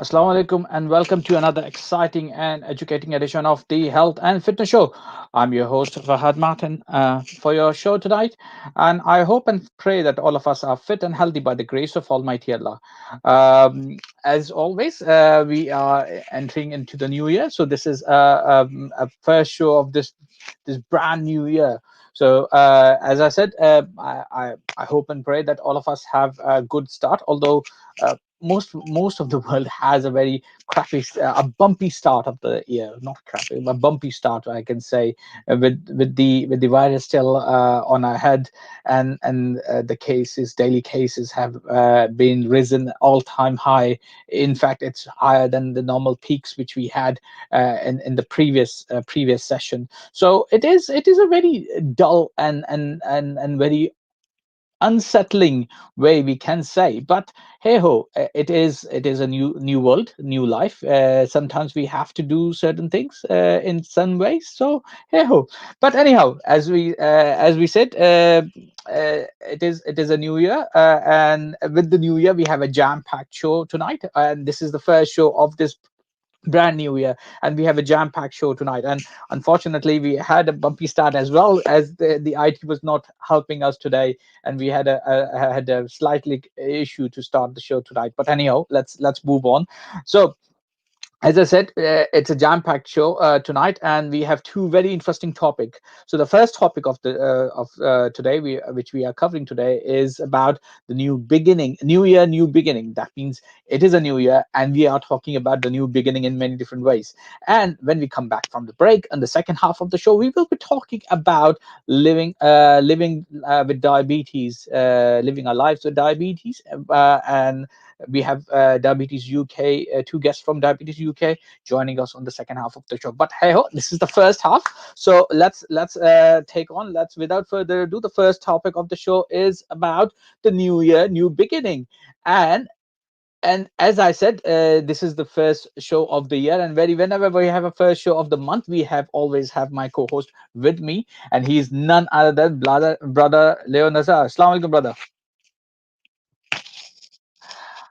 Assalamu alaikum and welcome to another exciting and educating edition of the Health and Fitness Show. I'm your host Fahad Matin for your show tonight, and I hope and pray that all of us are fit and healthy by the grace of Almighty Allah. As always, we are entering into the new year, so this is a first show of this brand new year. So, as I said, I hope and pray that all of us have a good start. Although most of the world has a very a bumpy start of the year, not crappy, a bumpy start, I can say, with the virus still on our head, and the cases, daily cases, have been risen all time high. In fact, it's higher than the normal peaks which we had in the previous session. So it is a very dull and very unsettling way, we can say. But hey ho, it is a new world, new life. Sometimes we have to do certain things in some ways. So hey ho. But anyhow, as we said, it is a new year, and with the new year we have a jam packed show tonight, and this is the first show of this brand new year, and we have a jam-packed show tonight. And unfortunately we had a bumpy start, as well as the IT was not helping us today, and we had a slightly issue to start the show tonight. But anyhow, let's move on. So, as I said, it's a jam-packed show tonight, and we have two very interesting topics. So the first topic of today, which we are covering today, is about the new beginning, new year, new beginning. That means it is a new year, and we are talking about the new beginning in many different ways. And when we come back from the break, and the second half of the show, we will be talking about living with diabetes, living our lives with diabetes, and we have Diabetes UK, two guests from Diabetes UK joining us on the second half of the show. But hey ho, this is the first half. So let's take on. Let's without further ado, the first topic of the show is about the new year, new beginning. And as I said, this is the first show of the year, and whenever we have a first show of the month, we have always have my co-host with me, and he's none other than brother Leo Nazar. Assalamu alaikum, brother.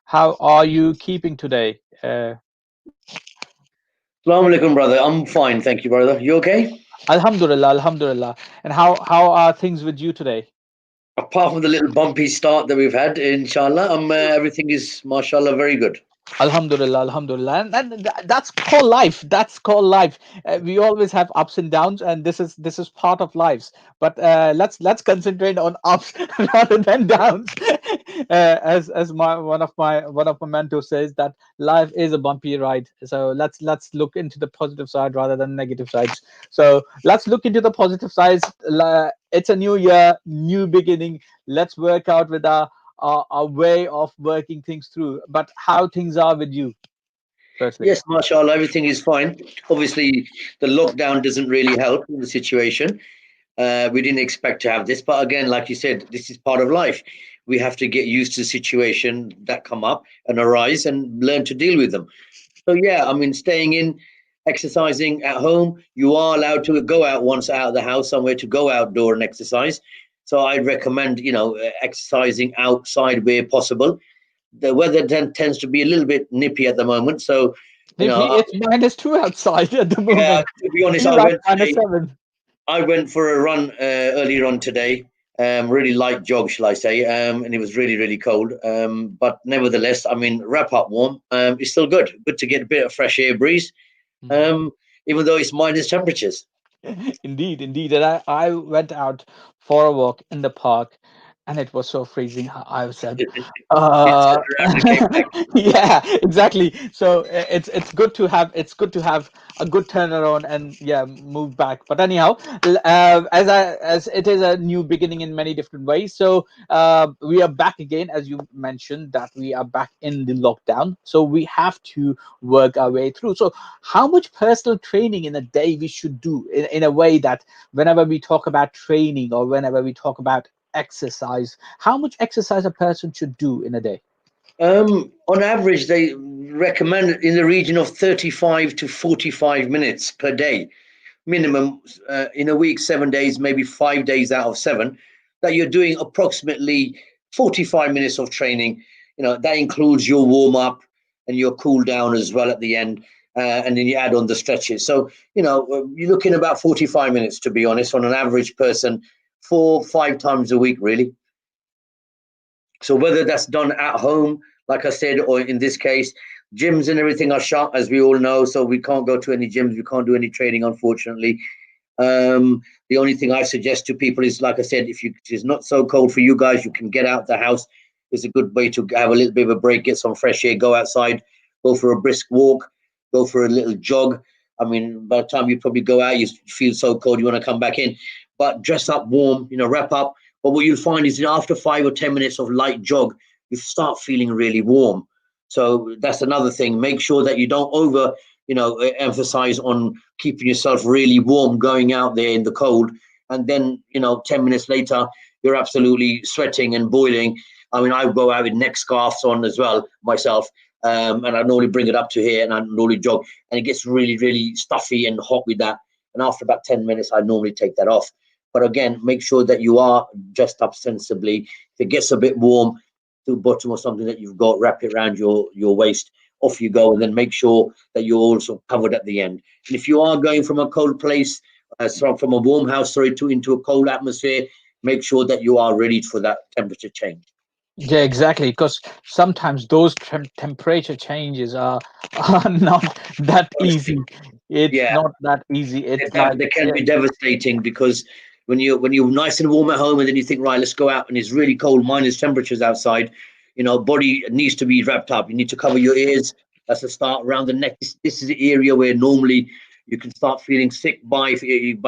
How are you keeping today? Assalamu alaikum, brother. I'm fine, thank you, brother. You okay? Alhamdulillah, Alhamdulillah. And how are things with you today? Apart from the little bumpy start that we've had, inshallah, everything is, mashallah, very good. Alhamdulillah, Alhamdulillah, and that's called life. That's called life. We always have ups and downs, and this is part of lives. But let's concentrate on ups rather than downs. As one of my mentors says, that life is a bumpy ride. So let's look into the positive side rather than negative sides. So let's look into the positive sides. It's a new year, new beginning. Let's work out with our way of working things through. But how things are with you, firstly? Yes, mashallah, everything is fine. Obviously, the lockdown doesn't really help in the situation. We didn't expect to have this, but again, like you said, this is part of life. We have to get used to the situation that come up and arise and learn to deal with them. So yeah, I mean, staying in, exercising at home. You are allowed to go out once out of the house, somewhere to go outdoor and exercise. So I'd recommend, exercising outside where possible. The weather tends to be a little bit nippy at the moment. So, Nippy, I, it's -2 outside at the yeah, moment. to be honest, Feel like -7. I went for a run earlier on today. Really light jog, shall I say? And it was really, really cold. But nevertheless, I mean, wrap up warm. It's still good. Good to get a bit of fresh air breeze. Mhm. Um, even though it's minus temperatures. Indeed, indeed. And I went out for a walk in the park, and it was so freezing. I said, You uh, turned around and came back. yeah, exactly. So it's good to have a good turnaround and yeah, move back. But anyhow, as it is a new beginning in many different ways. So we are back again, as you mentioned, that we are back in the lockdown. So we have to work our way through. So how much personal training in a day we should do in a way that whenever we talk about training or whenever we talk about exercise, how much exercise a person should do in a day? On average, they recommend in the region of 35 to 45 minutes per day, minimum in a week, 7 days, maybe 5 days out of seven, that you're doing approximately 45 minutes of training. That includes your warm up and your cool down as well at the end. And then you add on the stretches. So, you're looking about 45 minutes, to be honest, on an average person, 4, 5 times a week, really. So whether that's done at home, like I said, or in this case, gyms and everything are shut, as we all know. So we can't go to any gyms. We can't do any training, unfortunately. The only thing I suggest to people is, like I said, if it's not so cold for you guys, you can get out the house. It's a good way to have a little bit of a break, get some fresh air, go outside, go for a brisk walk, go for a little jog. I mean, by the time you probably go out, you feel so cold, you want to come back in. But dress up warm, wrap up. But what you'll find is after 5 or 10 minutes of light jog, you start feeling really warm. So that's another thing. Make sure that you don't emphasize on keeping yourself really warm going out there in the cold. And then, 10 minutes later, you're absolutely sweating and boiling. I mean, I go out with neck scarves on as well myself. And I normally bring it up to here and I normally jog. And it gets really, really stuffy and hot with that. And after about 10 minutes, I normally take that off. But again, make sure that you are dressed up sensibly. If it gets a bit warm, to the bottom or something that you've got, wrap it around your waist, off you go, and then make sure that you're also covered at the end. And if you are going from a cold place, from a warm house, into a cold atmosphere, make sure that you are ready for that temperature change. Yeah, exactly. Because sometimes those temperature changes are not that Honestly, easy. It's yeah, not that easy. It's like, they can yeah, be devastating because when you're nice and warm at home and then you think, right, let's go out and it's really cold, minus temperatures outside, body needs to be wrapped up. You need to cover your ears. That's a start. Around the neck. This is the area where normally you can start feeling sick by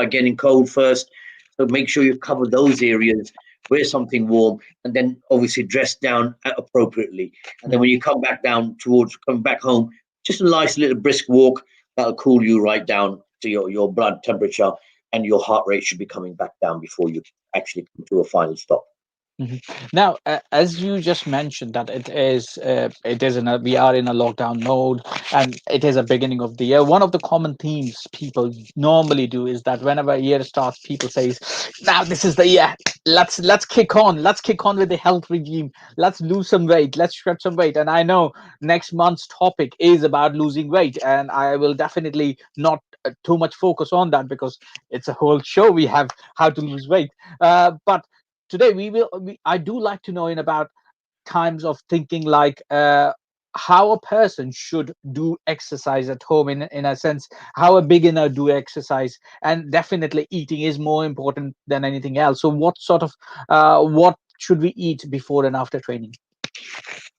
getting cold first. So make sure you cover those areas. Wear something warm, and then obviously dress down appropriately. And then yeah. when you come back home, just a nice little brisk walk that'll cool you right down to your blood temperature, and your heart rate should be coming back down before you actually come to a final stop. Mhm. Now, as you just mentioned that it is we are in a lockdown mode, and it is a beginning of the year. One of the common themes people normally do is that whenever a year starts, people says, "Now this is the year. Let's kick on. Let's kick on with the health regime. Let's lose some weight. Let's shred some weight." And I know next month's topic is about losing weight, and I will definitely not too much focus on that because it's a whole show we have how to lose weight. But today I do like to know in about times of thinking like how a person should do exercise at home, in a sense how a beginner do exercise, and definitely eating is more important than anything else. So what should we eat before and after training?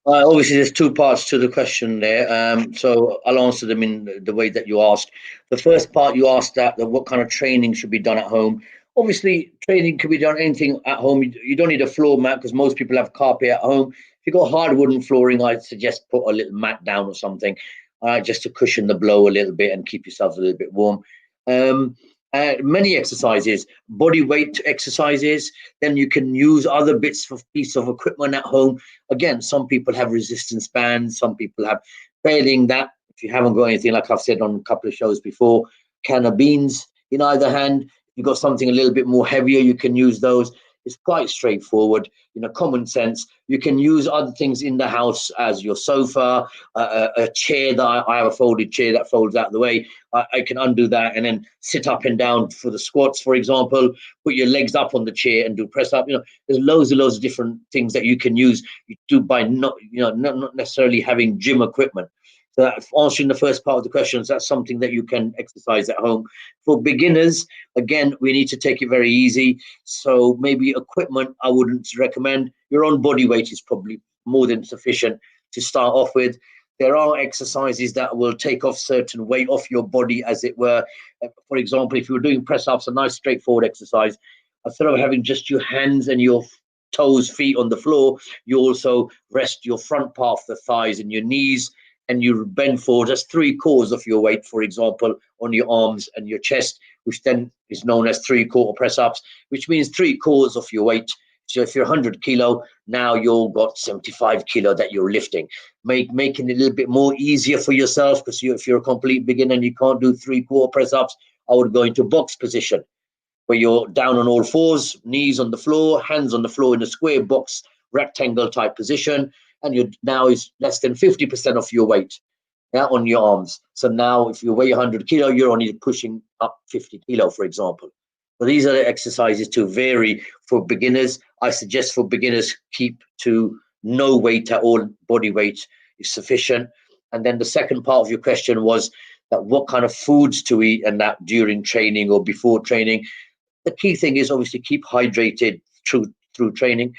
Obviously, there's two parts to the question there. So I'll answer them in the way that you asked. The first part you asked that what kind of training should be done at home. Obviously, training can be done anything at home. You don't need a floor mat because most people have carpet at home. If you've got hard wooden flooring, I'd suggest put a little mat down or something, just to cushion the blow a little bit and keep yourself a little bit warm. Um, Many exercises, body weight exercises. Then you can use other piece of equipment at home. Again, some people have resistance bands, some people have failing that. If you haven't got anything, like I've said on a couple of shows before, can of beans in either hand. If you've got something a little bit more heavier, you can use those. It's quite straightforward, common sense. You can use other things in the house as your sofa, a chair that I have a folded chair that folds out of the way. I can undo that and then sit up and down for the squats, for example. Put your legs up on the chair and do press up. There's loads of different things that you can use. You do by not necessarily having gym equipment. So that, answering the first part of the questions, that's something that you can exercise at home. For beginners, again, we need to take it very easy. So maybe equipment I wouldn't recommend. Your own body weight is probably more than sufficient to start off with. There are exercises that will take off certain weight off your body, as it were. For example, if you were doing press ups, a nice straightforward exercise, instead of having just your hands and your toes, feet on the floor, you also rest your front part of the thighs and your knees, and you bend forward. That's 3/4 of your weight, for example, on your arms and your chest, which then is known as 3/4 press ups, which means 3/4 of your weight. So if you're 100 kilo, now you've got 75 kilo that you're lifting. Making it a little bit more easier for yourself, because if you're a complete beginner and you can't do 3/4 press ups, I would go into box position, where you're down on all fours, knees on the floor, hands on the floor in a square box rectangle type position, and you're now is less than 50% of your weight, yeah, on your arms. So now if you weigh 100 kilo, you're only pushing up 50 kilo, for example. So these are the exercises to vary for beginners. I suggest for beginners, keep to no weight at all, body weight is sufficient. And then the second part of your question was that what kind of foods to eat and that during training or before training. The key thing is obviously keep hydrated through training.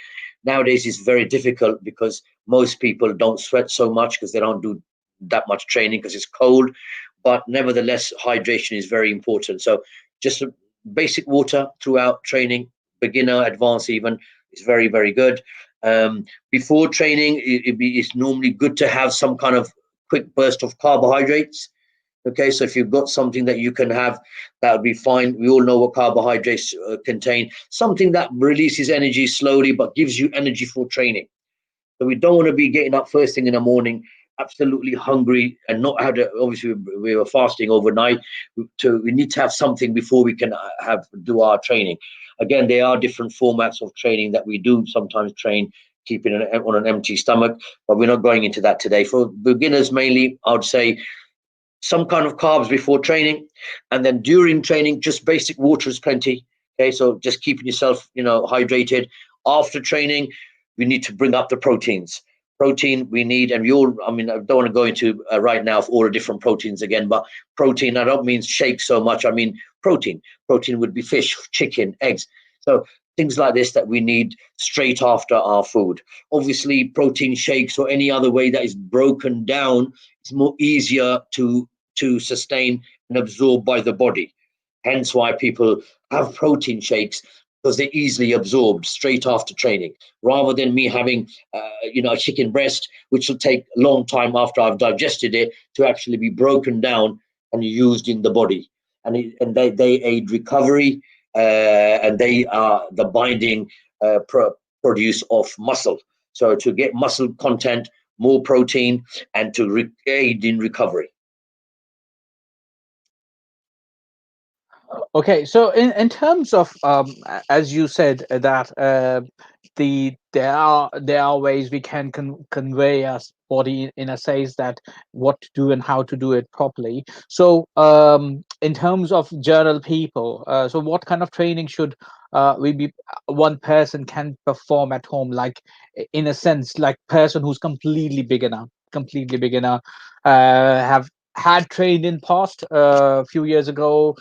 Nowadays it's very difficult because most people don't sweat so much because they don't do that much training because it's cold. But nevertheless, hydration is very important. So just basic water throughout training, beginner, advanced even, is very, very good. Before training, it's normally good to have some kind of quick burst of carbohydrates. Okay, so if you've got something that you can have, that would be fine. We all know what carbohydrates contain. Something that releases energy slowly but gives you energy for training. So we don't want to be getting up first thing in the morning, absolutely hungry, and not have to. Obviously, we were fasting overnight. We need to have something before we can do our training. Again, there are different formats of training that we do sometimes train keeping on an empty stomach, but we're not going into that today. For beginners mainly, I would say some kind of carbs before training, and then during training, just basic water is plenty. Okay, so just keeping yourself, hydrated. After training, we need to bring up the proteins. Protein we need, and we all. I mean, I don't want to go into right now for all the different proteins again, but protein. I don't mean shake so much. I mean protein. Protein would be fish, chicken, eggs. So things like this that we need straight after our food. Obviously, protein shakes or any other way that is broken down, it's more easier to sustain and absorb by the body. Hence why people have protein shakes, because they're easily absorbed straight after training, rather than me having, a chicken breast, which will take a long time after I've digested it to actually be broken down and used in the body. And they aid recovery, and they are the binding produce of muscle. So to get muscle content, more protein, and to aid in recovery. Okay, so in terms of as you said that there are ways we can convey our body in a sense that what to do and how to do it properly. So in terms of general people, so what kind of training should we be one person can perform at home, like in a sense, like person who's completely beginner, have had trained in past a few years ago,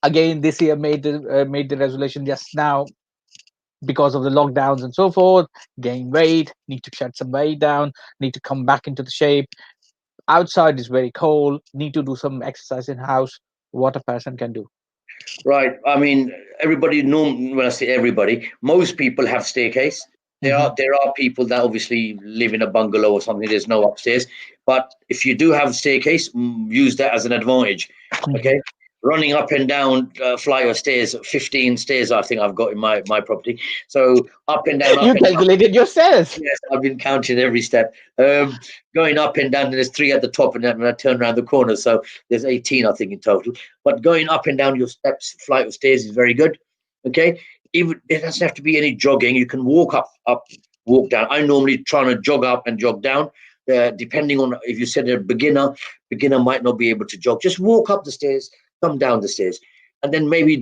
again this year made the resolution just now because of the lockdowns and so forth, gain weight, need to shed some weight down, need to come back into the shape, outside is very cold, need to do some exercise in house, what a person can do. Right. I mean, everybody. When I say everybody, most people have staircase. There Hmm. are there are people that obviously live in a bungalow or something. There's no upstairs, but if you do have staircase, use that as an advantage. Hmm. Okay, running up and down flight of stairs, 15 stairs, I think I've got in my property. So up You and down. calculated yourself. Yes, I've been counting every step. Going up and down, and there's three at the top, and then when I turn around the corner, so there's 18, I think, in total. But going up and down your steps, flight of stairs, is very good. Okay, even it doesn't have to be any jogging. You can walk up, walk down. I normally try to jog up and jog down. Depending on if you said a beginner might not be able to jog. Just walk up the stairs, come down the stairs, and then maybe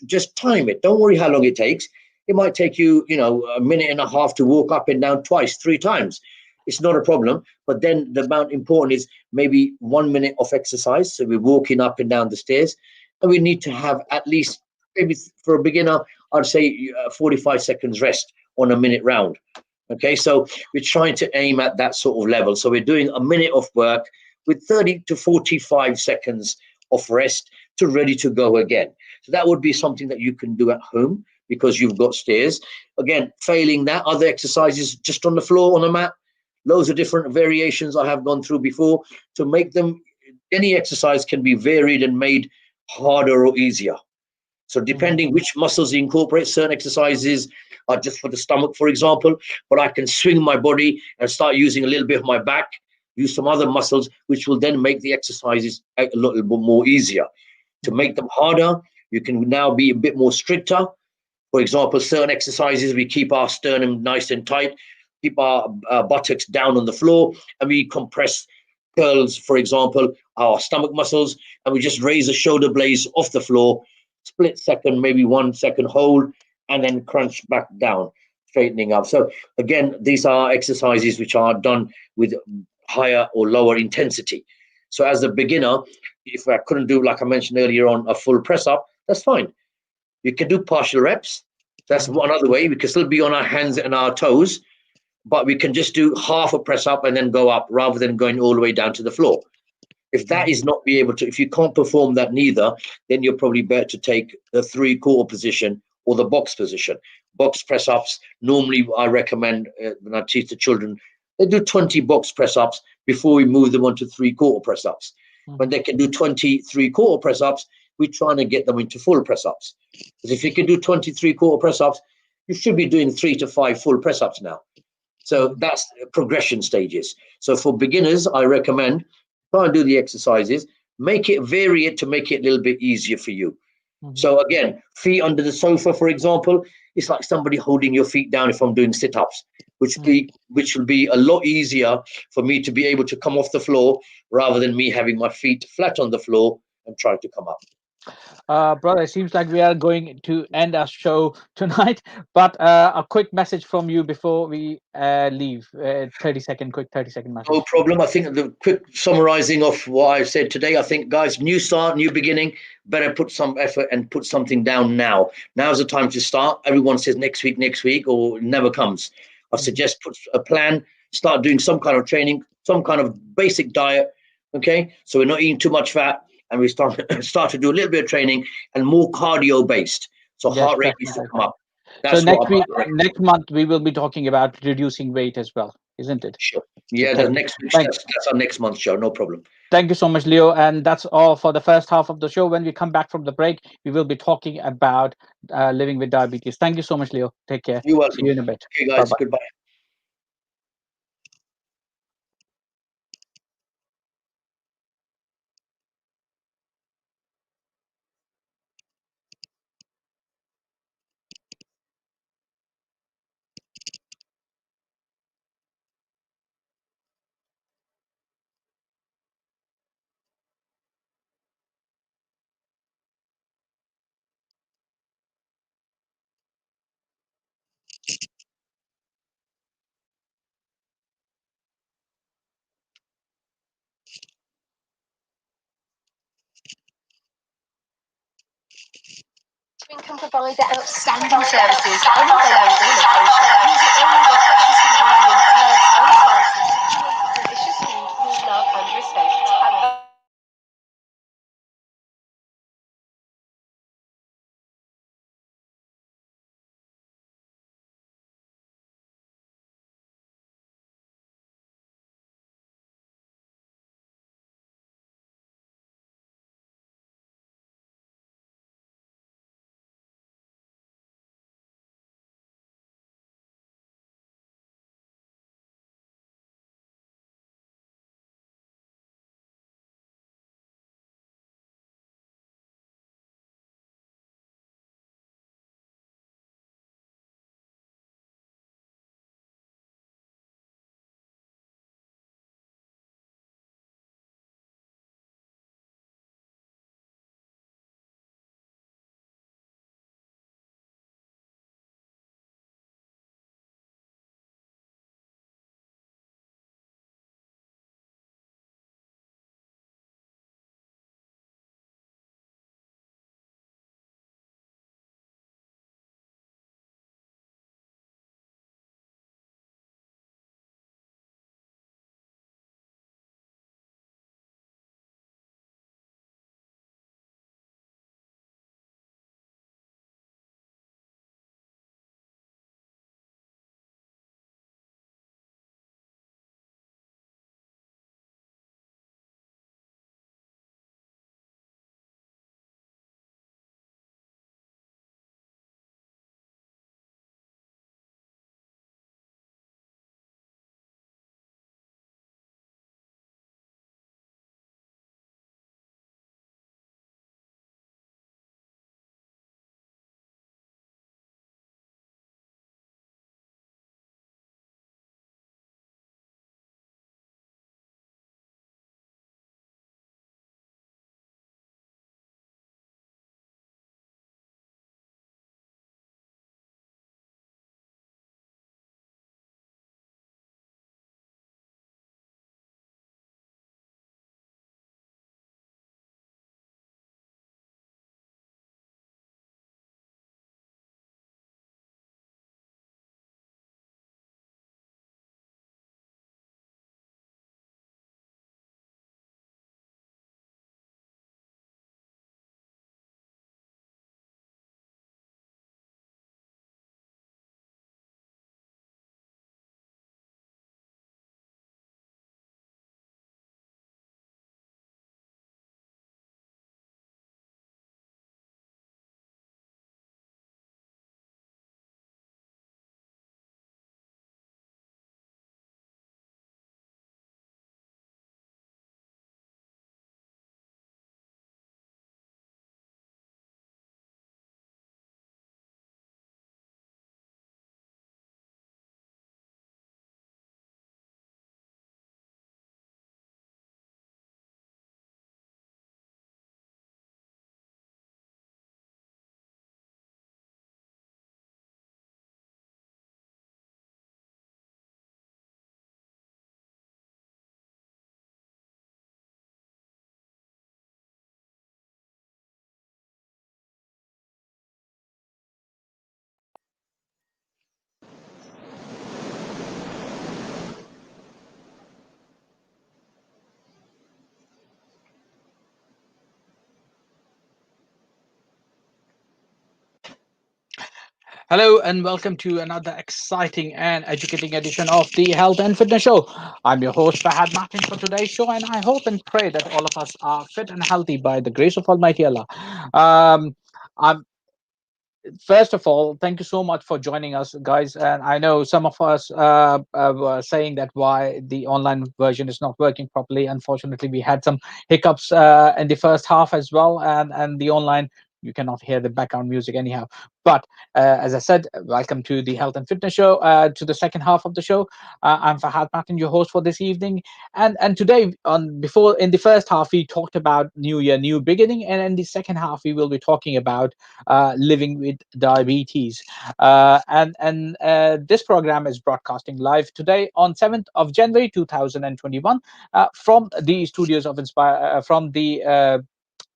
just time it. Don't worry how long it takes. It might take you, a minute and a half to walk up and down twice, three times. It's not a problem. But then the amount important is maybe 1 minute of exercise. So we're walking up and down the stairs, and we need to have at least, maybe for a beginner, I'd say 45 seconds rest on a minute round. Okay, so we're trying to aim at that sort of level. So we're doing a minute of work with 30 to 45 seconds of rest to ready to go again. So that would be something that you can do at home because you've got stairs. Again, failing that, other exercises just on the floor, on a mat. Loads of different variations I have gone through before to make them, any exercise can be varied and made harder or easier. So Mhm. depending which muscles you incorporate, certain exercises are just for the stomach, for example, but I can swing my body and start using a little bit of my back, use some other muscles, which will then make the exercises a little bit more easier. To make them harder, you can now be a bit more stricter. For example, certain exercises, we keep our sternum nice and tight. keep our buttocks down on the floor, and we compress curls, for example, our stomach muscles, and we just raise the shoulder blades off the floor, split second, maybe 1 second hold, and then crunch back down, straightening up. So again, these are exercises which are done with higher or lower intensity. So as a beginner, if I couldn't do, like I mentioned earlier on, a full press up, that's fine. You can do partial reps. That's one other way. We can still be on our hands and our toes, but we can just do half a press up and then go up rather than going all the way down to the floor. If that is not be able to, if you can't perform that neither, then you're probably better to take the 3/4 position or the box position. Box press ups, normally I recommend when I teach the children, they do 20 box press ups before we move them on to 3/4 press ups. When they can do 20 3/4 press ups, we're trying to get them into full press ups. Because if you can do 20 3/4 press ups, you should be doing 3 to 5 full press ups now. So that's progression stages. So for beginners, I recommend try and do the exercises, make it vary it to make it a little bit easier for you. So again, feet under the sofa, for example, it's like somebody holding your feet down if I'm doing sit-ups, which will be a lot easier for me to be able to come off the floor rather than me having my feet flat on the floor and trying to come up. Brother, it seems like we are going to end our show tonight, but a quick message from you before we leave. 30-second, quick 30-second No message. problem. I think the quick summarizing of what I said today, I think, guys, new start, new beginning, better put some effort and put something down now. Now's the time to start. Everyone says next week, or it never comes. I suggest put a plan, start doing some kind of training, some kind of basic diet. Okay. So we're not eating too much fat and we start to do a little bit of training and more cardio based. So Yes, heart rate needs to definitely. come up. So That's what next I'm week, next month, we will be talking about reducing weight as well, isn't it? sure. So Yeah, the next week, thank, that's our next month's show. No problem. thank you so much, Leo. And that's all for the first half of the show. When we come back from the break, we will be talking about living with diabetes. Thank you so much, Leo. Take care. You're See welcome. you in a bit. Okay, Bye guys. bye. Goodbye. Can provide their outstanding services unavailable location. Use it only with freshest ingredients, herbs and spices to create delicious food with love and respect. Hello and welcome to another exciting and educating edition of the Health and Fitness Show. I'm your host Fahad Matin for today's show, and I hope and pray that all of us are fit and healthy by the grace of Almighty Allah. Um, I'm First of all, thank you so much for joining us, guys. And I know some of us were saying that why the online version is not working properly. Unfortunately, we had some hiccups in the first half as well, and the online, you cannot hear the background music anyhow. But as I said, welcome to the Health and Fitness Show, to the second half of the show. I'm Fahad Matin, your host for this evening, and today, on before in the first half, we talked about New Year, new beginning, and in the second half, we will be talking about living with diabetes. And this program is broadcasting live today on 7th of January 2021 from the studios of Inspire,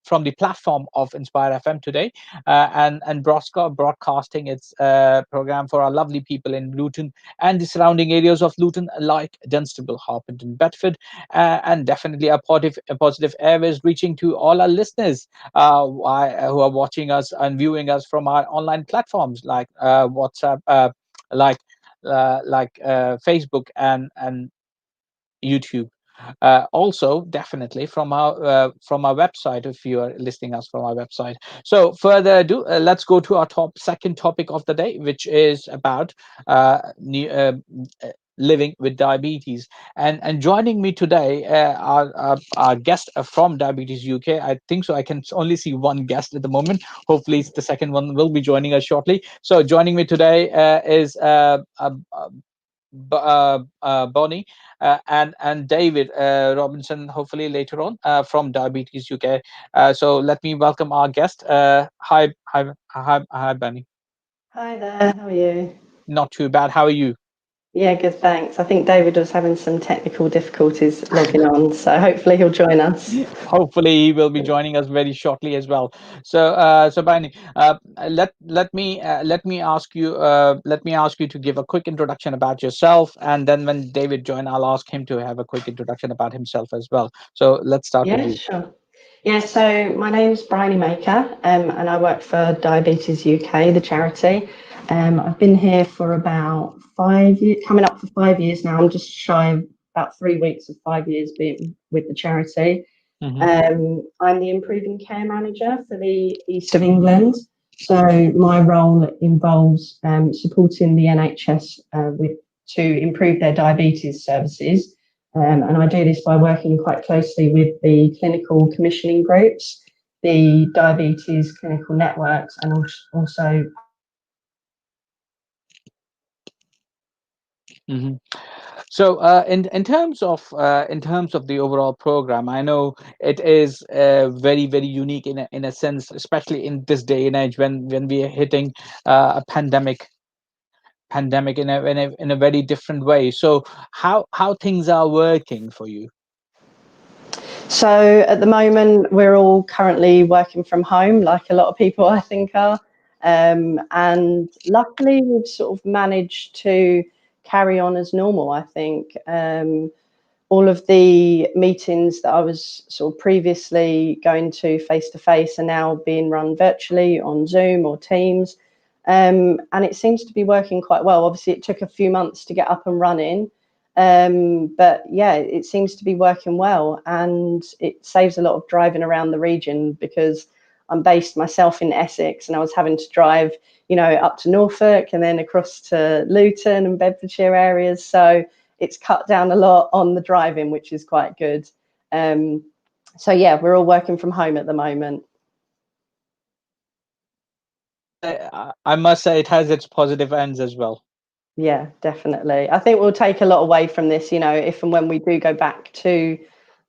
from the platform of Inspire FM today, and broadcasting its program for our lovely people in Luton and the surrounding areas of Luton, like Dunstable, Harpenden, Bedford, and definitely a positive airways reaching to all our listeners who are watching us and viewing us from our online platforms like WhatsApp, like Facebook and YouTube. Also, definitely from our website if you are listening us from our website. So, further ado, let's go to our second topic of the day, which is about living with diabetes. And joining me today our guest from Diabetes UK. I think so. I can only see one guest at the moment. Hopefully, the second one will be joining us shortly. So, joining me today is Bonnie and David Robinson, hopefully later on from Diabetes UK. So let me welcome our guest. Hi, Bonnie. Hi there, how are you? Not too bad. How are you? Yeah, good, thanks. I think David was having some technical difficulties logging on, so hopefully he'll join us. Hopefully, he will be joining us very shortly as well. So Bonnie, let me ask you to give a quick introduction about yourself, and then when David join, I'll ask him to have a quick introduction about himself as well. So let's start with Yeah, you. sure. Yeah, so my name's Brioni Maker, and I work for Diabetes UK, the charity. I've been here for about 5 years, coming up for 5 years now. I'm just shy of about 3 weeks of 5 years being with the charity. Hmm. I'm the Improving Care Manager for the East of England. So my role involves supporting the NHS to improve their diabetes services. And I do this by working quite closely with the clinical commissioning groups, the diabetes clinical networks, and also. Hmm. So, in terms of the overall program, I know it is very very unique in a sense, especially in this day and age when we are hitting a pandemic in a very different way. So, how things are working for you? So at the moment, we're all currently working from home, like a lot of people I think are. And luckily, we've sort of managed to carry on as normal, I think. All of the meetings that I was sort of previously going to face are now being run virtually on Zoom or Teams. And it seems to be working quite well. Obviously, it took a few months to get up and running. But yeah, it seems to be working well, and it saves a lot of driving around the region because I'm based myself in Essex, and I was having to drive, up to Norfolk and then across to Luton and Bedfordshire areas. So it's cut down a lot on the driving, which is quite good. Um, so yeah, we're all working from home at the moment. I must say it has its positive ends as well. Yeah, definitely. I think we'll take a lot away from this, if and when we do go back to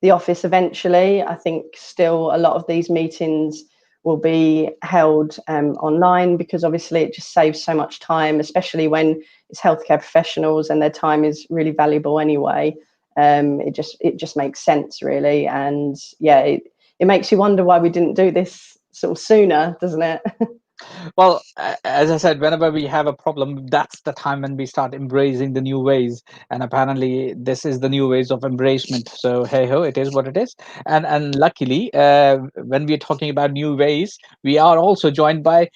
the office eventually. I think still a lot of these meetings will be held online because obviously it just saves so much time, especially when it's healthcare professionals and their time is really valuable anyway. It just makes sense really, and yeah, it makes you wonder why we didn't do this sort of sooner, doesn't it? Well, as I said, whenever we have a problem, that's the time when we start embracing the new ways. And apparently, this is the new ways of embracement. So hey ho, it is what it is. And luckily, when we're talking about new ways, we are also joined by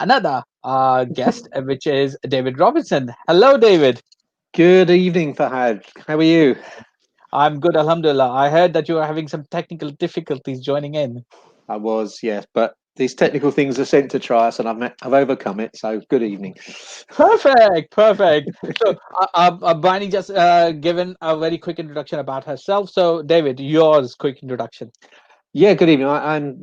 another guest, which is David Robinson. Hello, David. Good evening, Fahad. How are you? I'm good, Alhamdulillah. I heard that you are having some technical difficulties joining in. I was, yes, but these technical things are sent to try us, and I've overcome it. So, good evening. Perfect, perfect. So, Brioni just given a very quick introduction about herself. So, David, yours quick introduction. Yeah, good evening.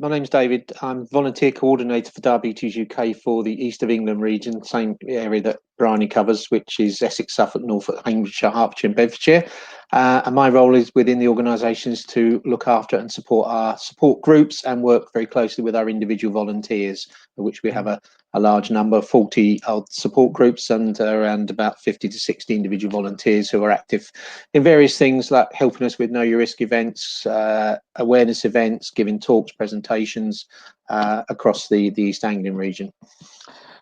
My name's David. I'm volunteer coordinator for Diabetes UK for the East of England region, same area that Briony covers, which is Essex, Suffolk, Norfolk, Cambridgeshire, Hertfordshire, and Bedfordshire. And my role is within the organisations to look after and support our support groups and work very closely with our individual volunteers, of which we have a large number, 40 support groups and around about 50 to 60 individual volunteers who are active in various things like helping us with Know Your Risk events, awareness events, giving talks, presentations across the East Anglian region.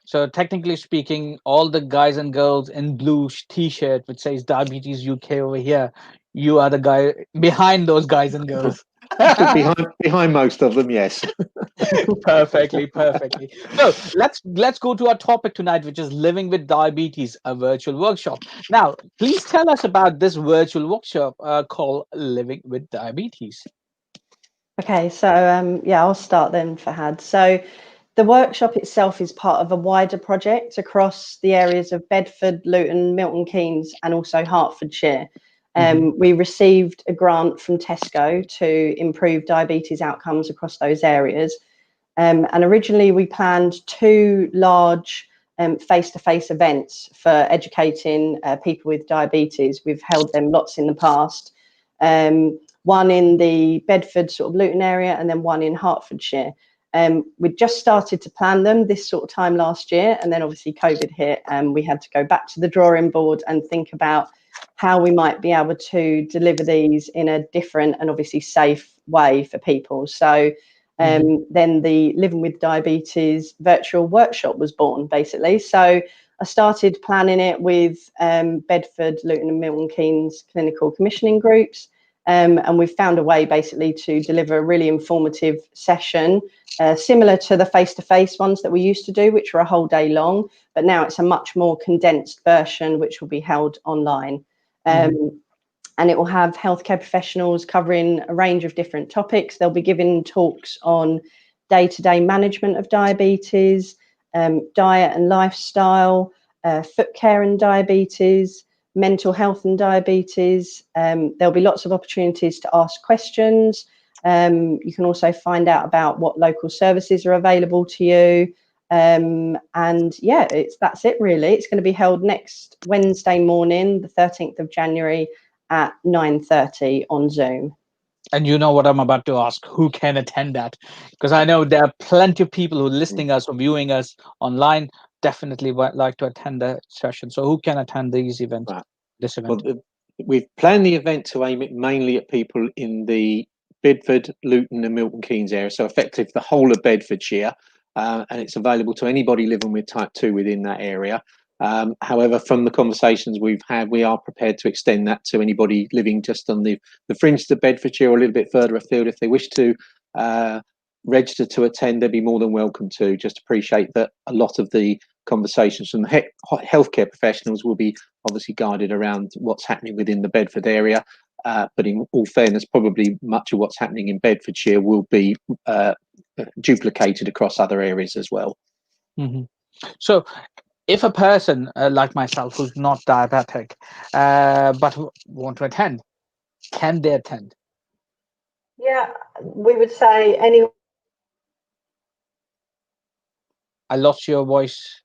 So, technically speaking, all the guys and girls in blue t-shirt which says Diabetes UK over here, you are the guy behind those guys and girls. behind most of them, yes. Perfectly, perfectly. So let's go to our topic tonight, which is living with diabetes, a virtual workshop. Now, please tell us about this virtual workshop called Living with Diabetes. Okay, so yeah, I'll start then, Fahad. So the workshop itself is part of a wider project across the areas of Bedford, Luton, Milton Keynes, and also Hertfordshire. We received a grant from Tesco to improve diabetes outcomes across those areas. And originally we planned two large face-to-face events for educating people with diabetes. We've held them lots in the past. One in the Bedford sort of Luton area and then one in Hertfordshire. We just started to plan them this sort of time last year, and then obviously COVID hit and we had to go back to the drawing board and think about how we might be able to deliver these in a different and obviously safe way for people. So then the Living with Diabetes virtual workshop was born, basically. So I started planning it with Bedford, Luton and Milton Keynes clinical commissioning groups. And we've found a way basically to deliver a really informative session, similar to the face-to-face ones that we used to do, which were a whole day long. But now it's a much more condensed version, which will be held online. And it will have healthcare professionals covering a range of different topics. They'll be giving talks on day-to-day management of diabetes, diet and lifestyle, foot care and diabetes, mental health and diabetes. There'll be lots of opportunities to ask questions. You can also find out about what local services are available to you. And yeah, that's it really. It's going to be held next Wednesday morning, the 13th of January at 9:30 on Zoom. And you know what I'm about to ask, who can attend that? Because I know there are plenty of people who are listening us or viewing us online, definitely would like to attend the session. So who can attend these events? Right. This event? Well, we've planned the event to aim it mainly at people in the Bedford, Luton and Milton Keynes area, so effective the whole of Bedfordshire, and it's available to anybody living with type 2 within that area. However, from the conversations we've had, we are prepared to extend that to anybody living just on the fringe of Bedfordshire or a little bit further afield. If they wish to register to attend, they'd be more than welcome to. Just appreciate that a lot of the conversations from the healthcare professionals will be obviously guided around what's happening within the Bedford area. But in all fairness, probably much of what's happening in Bedfordshire will be duplicated across other areas as well. So if a person like myself who's not diabetic but want to attend, can they attend? Yeah, we would say any. I lost your voice.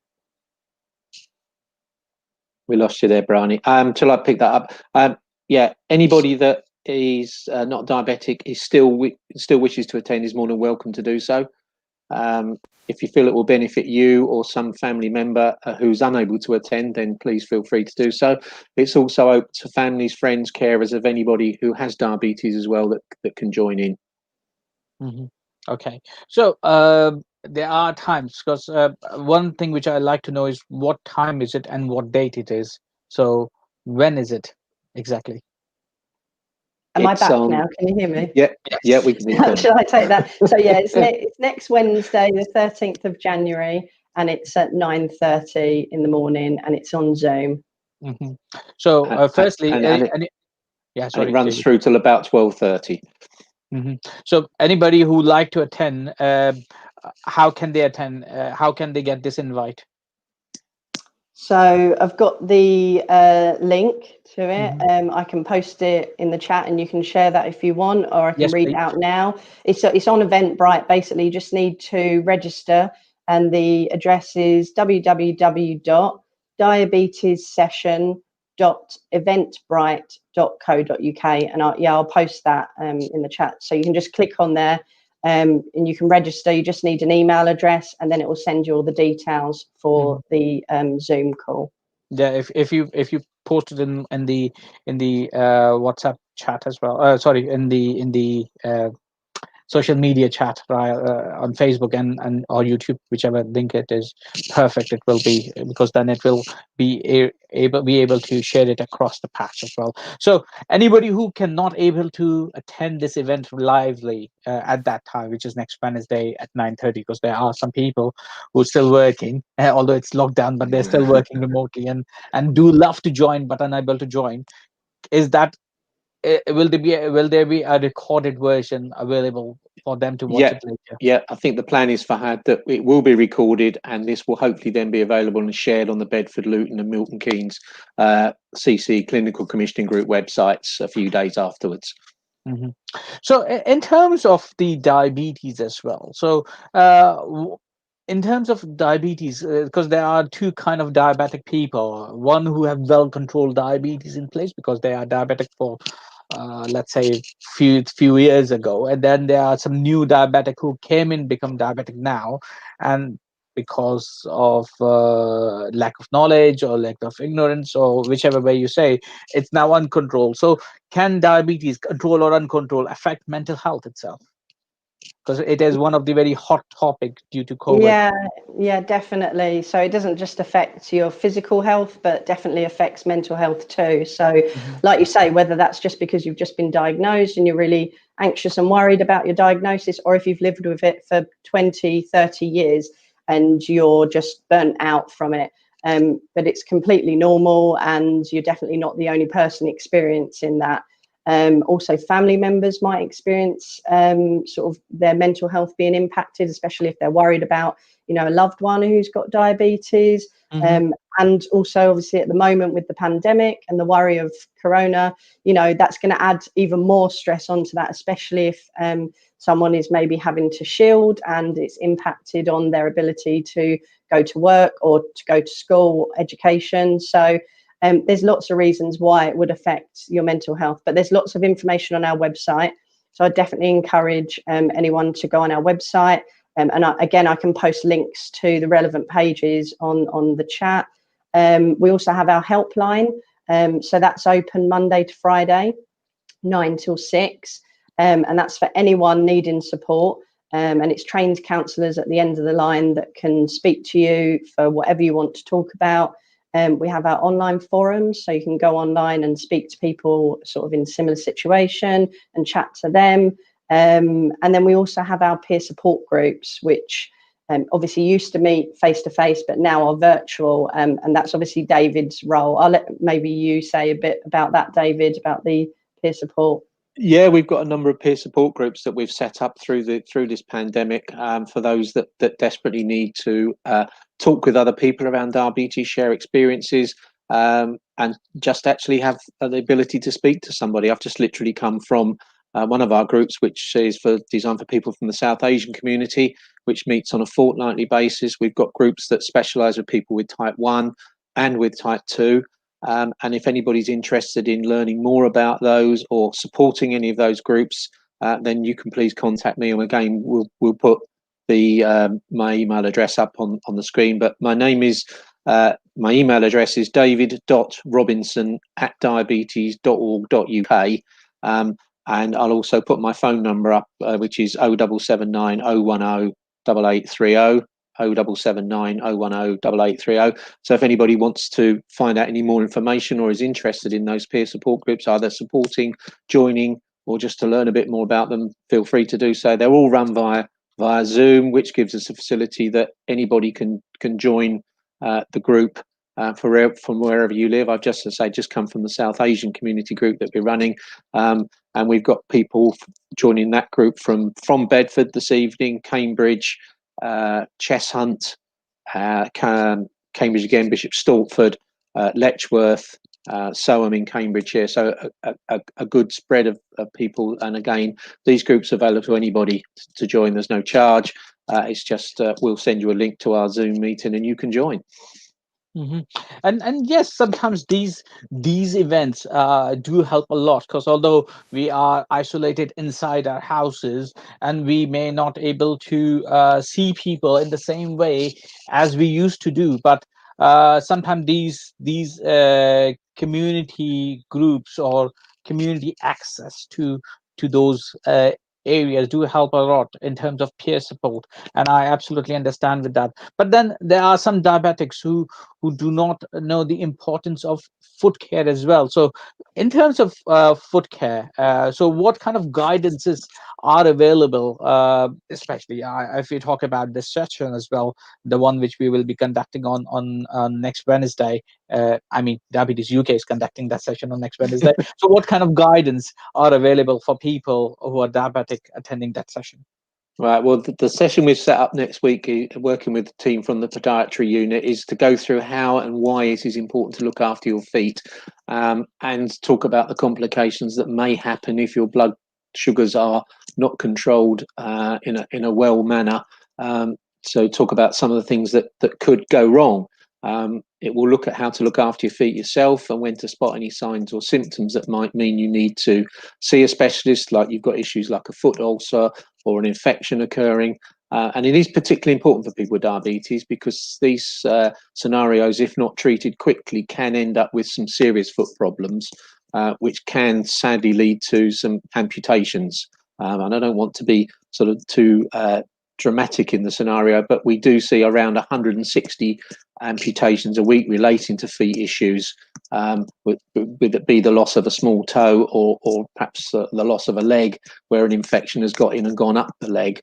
We lost you there, Briony. Till I pick that up. Yeah, anybody that is not diabetic is still wishes to attend is more than welcome to do so. If you feel it will benefit you or some family member who's unable to attend, then please feel free to do so. It's also open to families, friends, carers of anybody who has diabetes as well that can join in. Okay, so there are times, because one thing which I like to know is what time is it and what date it is. So when is it exactly? Am I It's back now? Can you hear me? yeah, yeah, Yes. we can hear you. Shall I take that? So yeah, it's next Wednesday, the 13th of January, and it's at 9:30 in the morning, and it's on Zoom. Hmm. So firstly, And yeah, it sorry, runs David. through till about 12:30. So anybody who like to attend, how can they attend? How can they get this invite? So I've got the link to it. Mhm. I can post it in the chat, and you can share that if you want, or I can Yes, read it please. out now. It's on Eventbrite. Basically, you just need to register, and the address is www.diabetessession.eventbrite.co.uk, and I'll post that in the chat. So you can just click on there, and you can register. You just need an email address, and then it will send you all the details for Mhm. the Zoom call. Yeah, if you post it in the WhatsApp chat as well. Sorry, in the social media chat, right, on Facebook and or YouTube, whichever link it is, perfect. It will be, because then it will be able to share it across the patch as well. So anybody who cannot able to attend this event lively at that time, which is next Wednesday at 9:30, because there are some people who are still working, although it's lockdown, but they're still working remotely and do love to join but unable to join. Is that will there be a recorded version available for them to watch Yeah, it later? yeah. I think the plan is, Fahad, that it will be recorded, and this will hopefully then be available and shared on the Bedford, Luton, and Milton Keynes CC Clinical Commissioning Group websites a few days afterwards. Mhm. So in terms of the diabetes as well, so in terms of diabetes, because there are two kind of diabetic people, one who have well controlled diabetes in place because they are diabetic for let's say few years ago, and then there are some new diabetic who came in become diabetic now, and because of lack of knowledge or lack of ignorance, or whichever way you say, it's now uncontrolled. So can diabetes, control or uncontrolled, affect mental health itself? Because it is one of the very hot topic due to COVID. Yeah, definitely. So it doesn't just affect your physical health, but definitely affects mental health too. So, Mhm. like you say, whether that's just because you've just been diagnosed and you're really anxious and worried about your diagnosis, or if you've lived with it for 20, 30 years and you're just burnt out from it. But it's completely normal, and you're definitely not the only person experiencing that. Also, family members might experience sort of their mental health being impacted, especially if they're worried about, a loved one who's got diabetes. Mhm. And also, obviously, at the moment with the pandemic and the worry of corona, that's going to add even more stress onto that, especially if someone is maybe having to shield and it's impacted on their ability to go to work or to go to school, education. So there's lots of reasons why it would affect your mental health, but there's lots of information on our website. So I definitely encourage anyone to go on our website. Again, I can post links to the relevant pages on the chat. We also have our helpline. So that's open Monday to Friday, 9 till 6. And that's for anyone needing support. And it's trained counsellors at the end of the line that can speak to you for whatever you want to talk about. We have our online forums, so you can go online and speak to people sort of in similar situation and chat to them. And then we also have our peer support groups, which obviously used to meet face to face, but now are virtual. And that's obviously David's role. I'll let maybe you say a bit about that, David, about the peer support. Yeah, we've got a number of peer support groups that we've set up through this pandemic for those that desperately need to talk with other people around diabetes, share experiences, and just actually have the ability to speak to somebody. I've just literally come from one of our groups, which is designed for people from the South Asian community, which meets on a fortnightly basis. We've got groups that specialise with people with type 1 and with type 2. And if anybody's interested in learning more about those or supporting any of those groups, then you can please contact me. And again, we'll put the my email address up on the screen. But my email address is david.robinson@diabetes.org.uk. And I'll also put my phone number up, which is 0779 010 8830. 0779 010 8830. So if anybody wants to find out any more information or is interested in those peer support groups, either supporting, joining, or just to learn a bit more about them, feel free to do so. They're all run via Zoom, which gives us a facility that anybody can join the group from wherever you live. I've just come from the South Asian community group that we're running, and we've got people joining that group from Bedford this evening, Cambridge, Cheshunt, Cambridge again, Bishop Stortford, Letchworth, Soham in Cambridgeshire. So a good spread of people. And again, these groups are available to anybody to join. There's no charge. It's just we'll send you a link to our Zoom meeting and you can join. And yes, sometimes these events do help a lot, because although we are isolated inside our houses and we may not able to see people in the same way as we used to do, but sometimes these community groups or community access to those areas do help a lot in terms of peer support, and I absolutely understand with that. But then there are some diabetics who do not know the importance of foot care as well. So in terms of foot care, so what kind of guidances are available, especially if we talk about this session as well, the one which we will be conducting on next Wednesday. I mean, Diabetes UK is conducting that session on next Wednesday. So what kind of guidance are available for people who are diabetic attending that session? Right. Well, the session we've set up next week, working with the team from the podiatry unit, is to go through how and why it is important to look after your feet, and talk about the complications that may happen if your blood sugars are not controlled in a well manner. So talk about some of the things that could go wrong. It will look at how to look after your feet yourself and when to spot any signs or symptoms that might mean you need to see a specialist, like you've got issues like a foot ulcer or an infection occurring. And it is particularly important for people with diabetes, because these scenarios, if not treated quickly, can end up with some serious foot problems, which can sadly lead to some amputations. And I don't want to be sort of too dramatic in the scenario, but we do see around 160 amputations a week relating to feet issues, with it be the loss of a small toe or perhaps the loss of a leg where an infection has got in and gone up the leg.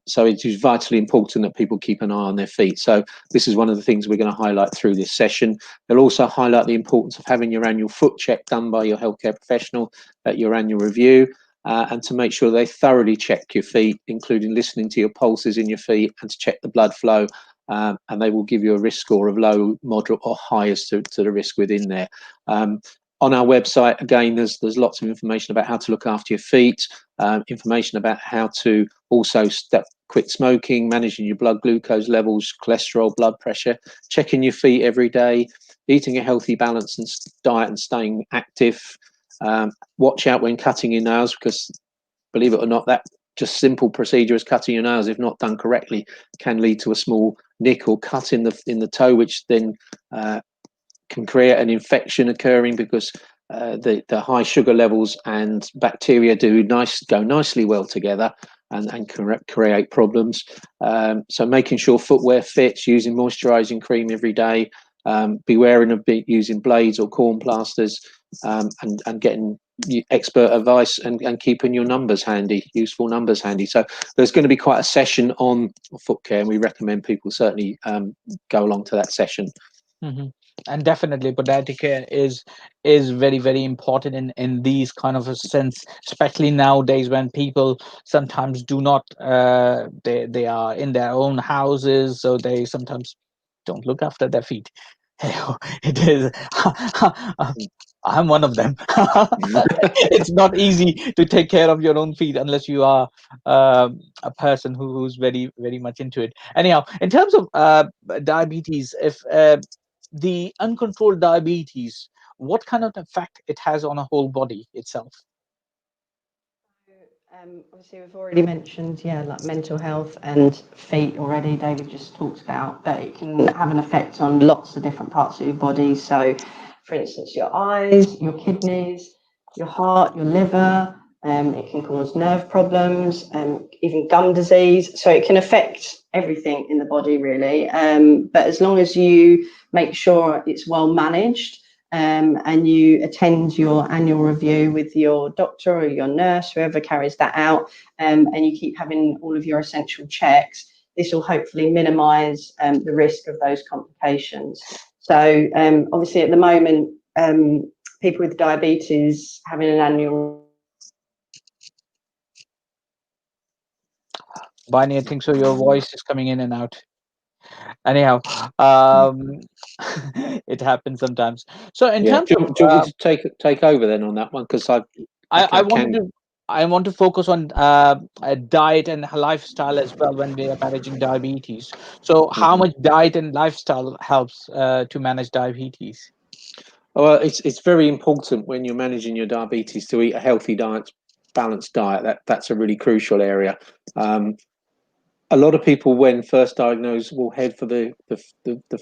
So it is vitally important that people keep an eye on their feet. So this is one of the things we're going to highlight through this session. They'll also highlight the importance of having your annual foot check done by your healthcare professional at your annual review. And to make sure they thoroughly check your feet, including listening to your pulses in your feet and to check the blood flow. And they will give you a risk score of low, moderate or high as to the risk within there. On our website, again, there's lots of information about how to look after your feet, information about how to also quit smoking, managing your blood glucose levels, cholesterol, blood pressure, checking your feet every day, eating a healthy, balanced diet and staying active. Watch out when cutting your nails, because believe it or not, that just simple procedure as cutting your nails, if not done correctly, can lead to a small nick or cut in the toe, which then can create an infection occurring, because the high sugar levels and bacteria go nicely well together and create problems. So making sure footwear fits, using moisturising cream every day, using blades or corn plasters, and getting expert advice and keeping your numbers handy, useful numbers handy. So there's going to be quite a session on foot care, and we recommend people certainly go along to that session. And definitely podiatric care is very, very important in these kind of a sense, especially nowadays when people sometimes do not they are in their own houses, so they sometimes don't look after their feet. It is I'm one of them. It's not easy to take care of your own feet unless you are a person who's very, very much into it. Anyhow, in terms of diabetes, if the uncontrolled diabetes, what kind of effect it has on a whole body itself? Obviously, we've already mentioned, like mental health and feet already. David just talked about that it can have an effect on lots of different parts of your body. So, for instance, your eyes, your kidneys, your heart, your liver, It can cause nerve problems, even gum disease. So it can affect everything in the body, really. But as long as you make sure it's well managed, and you attend your annual review with your doctor or your nurse, whoever carries that out, and you keep having all of your essential checks, this will hopefully minimise the risk of those complications. So obviously at the moment, people with diabetes having an annual... Barney, I think so. Your voice is coming in and out. Anyhow, um, it happens sometimes. So in Yeah. terms Do, of, you- do you want me to take over then on that one? Because I I wanted can. to. I want to focus on diet and lifestyle as well when we are managing diabetes. So, how Mhm. much diet and lifestyle helps to manage diabetes? Well, it's very important when you're managing your diabetes to eat a healthy diet, balanced diet. That's a really crucial area. A lot of people, when first diagnosed, will head for the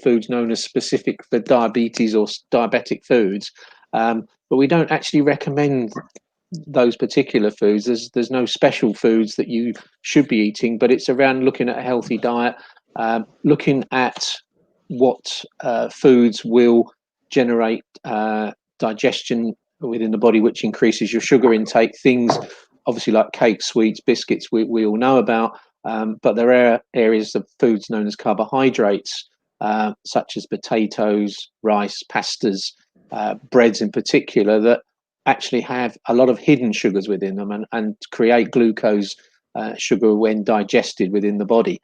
foods known as specific for diabetes or diabetic foods, but we don't actually recommend those particular foods. There's no special foods that you should be eating, but it's around looking at a healthy diet, looking at what foods will generate digestion within the body, which increases your sugar intake. Things obviously like cakes, sweets, biscuits, we all know about. But there are areas of foods known as carbohydrates, such as potatoes, rice, pastas, breads in particular, that actually have a lot of hidden sugars within them and create glucose sugar when digested within the body.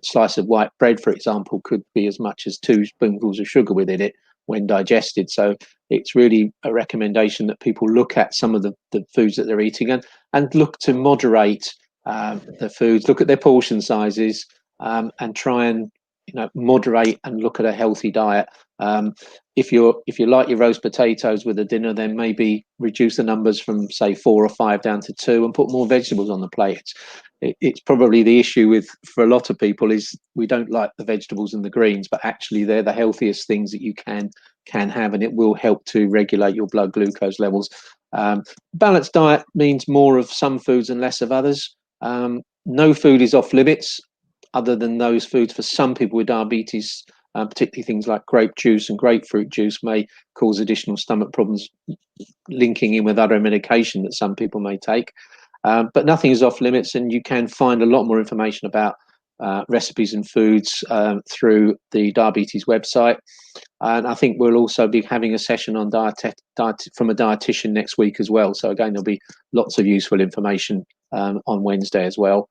Slice of white bread, for example, could be as much as 2 spoonfuls of sugar within it when digested. So it's really a recommendation that people look at some of the foods that they're eating and look to moderate the foods, look at their portion sizes, and try and moderate and look at a healthy diet. If you like your roast potatoes with a dinner, then maybe reduce the numbers from say 4 or 5 down to 2 and put more vegetables on the plate. It's probably the issue with for a lot of people is we don't like the vegetables and the greens, but actually they're the healthiest things that you can have, and it will help to regulate your blood glucose levels. Balanced diet means more of some foods and less of others. No food is off limits other than those foods for some people with diabetes, particularly things like grape juice and grapefruit juice may cause additional stomach problems, linking in with other medication that some people may take. But nothing is off limits, and you can find a lot more information about recipes and foods through the diabetes website. And I think we'll also be having a session on diet from a dietitian next week as well. So again, there'll be lots of useful information on Wednesday as well.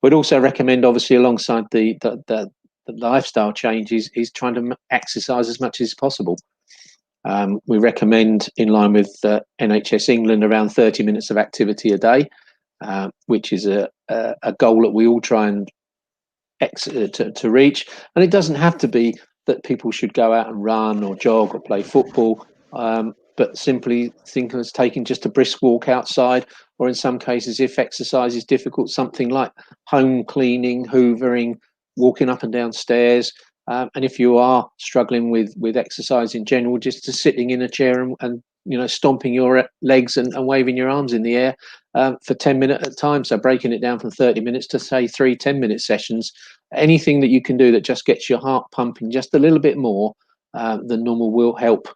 We'd also recommend, obviously, alongside the lifestyle changes, is trying to exercise as much as possible. We recommend, in line with NHS England, around 30 minutes of activity a day, which is a goal that we all try and to reach. And it doesn't have to be that people should go out and run or jog or play football, but simply think of as taking just a brisk walk outside, or in some cases, if exercise is difficult, something like home cleaning, hoovering, walking up and down stairs. And if you are struggling with exercise in general, just to sitting in a chair and stomping your legs and waving your arms in the air for 10 minutes at a time. So breaking it down from 30 minutes to say 3 10-minute sessions. Anything that you can do that just gets your heart pumping just a little bit more than normal will help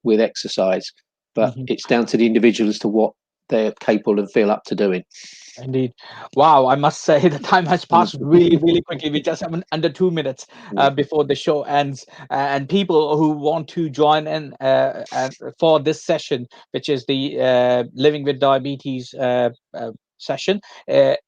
with exercise. But it's down to the individual as to what they're capable and feel up to doing. Indeed. Wow, I must say the time has passed really, really quickly. We just have under 2 minutes before the show ends. And people who want to join in for this session, which is the Living with Diabetes session,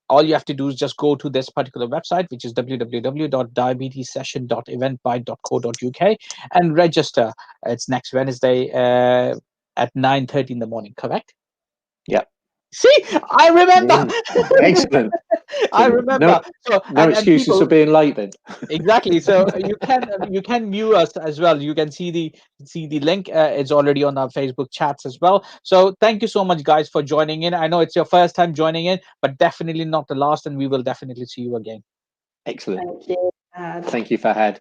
all you have to do is just go to this particular website, which is www.diabetessession.eventbrite.co.uk, and register. It's next Wednesday at 9:30 in the morning, correct? Yeah. See, I remember. Excellent. I remember. So, no excuses people, for being late then. exactly. So you can view us as well. You can see the link. It's already on our Facebook chats as well. So thank you so much, guys, for joining in. I know it's your first time joining in, but definitely not the last, and we will definitely see you again. Excellent. Thank you. Thank you, Fahad.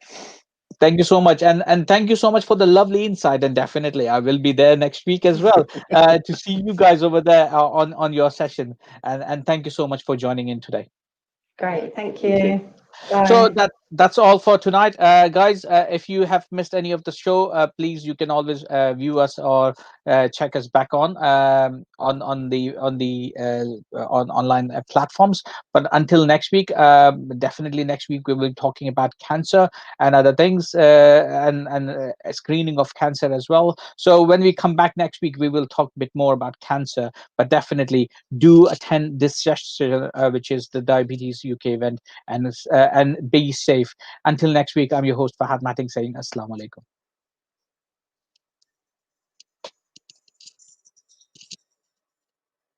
Thank you so much, and thank you so much for the lovely insight. And definitely, I will be there next week as well to see you guys over there on your session. And thank you so much for joining in today. Great, thank Thank you. you. So Bye. that's all for tonight, guys. If you have missed any of the show, please you can always view us or check us back on online platforms. But until next week, definitely next week we will be talking about cancer and other things, and a screening of cancer as well. So when we come back next week, we will talk a bit more about cancer. But definitely do attend this session, which is the Diabetes UK event, and be safe. Until next week, I'm your host Fahad Matin saying Assalamu alaikum.